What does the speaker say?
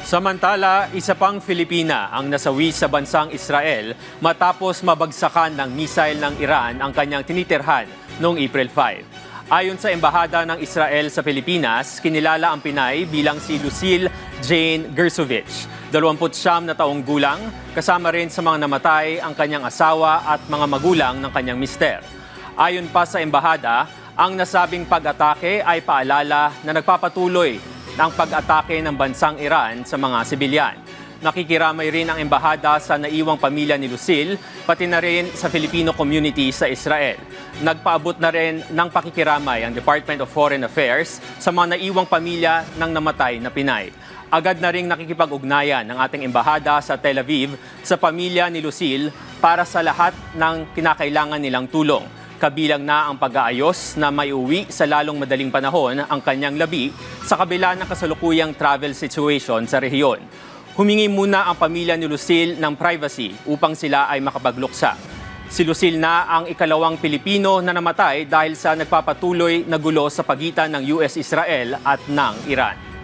Samantala, isa pang Filipina ang nasawi sa bansang Israel matapos mabagsakan ng missile ng Iran ang kanyang tinitirhan noong April 5. Ayon sa Embahada ng Israel sa Pilipinas, kinilala ang Pinay bilang si Lucille Jane Gersovich, 29 na taong gulang, kasama rin sa mga namatay ang kanyang asawa at mga magulang ng kanyang mister. Ayon pa sa Embahada, ang nasabing pag-atake ay paalala na nagpapatuloy ng pag-atake ng bansang Iran sa mga sibilyan. Nakikiramay rin ang embahada sa naiwang pamilya ni Lucille, pati na rin sa Filipino community sa Israel. Nagpaabot na rin ng pakikiramay ang Department of Foreign Affairs sa mga naiwang pamilya ng namatay na Pinay. Agad na ring nakikipag-ugnayan ng ating embahada sa Tel Aviv sa pamilya ni Lucille para sa lahat ng kinakailangan nilang tulong. Kabilang na ang pag-aayos na maiuwi sa lalong madaling panahon ang kanyang labi sa kabila ng kasalukuyang travel situation sa rehiyon. Humingi muna ang pamilya ni Lucille ng privacy upang sila ay makapagluksa. Si Lucille na ang ikalawang Pilipino na namatay dahil sa nagpapatuloy na gulo sa pagitan ng US-Israel at ng Iran.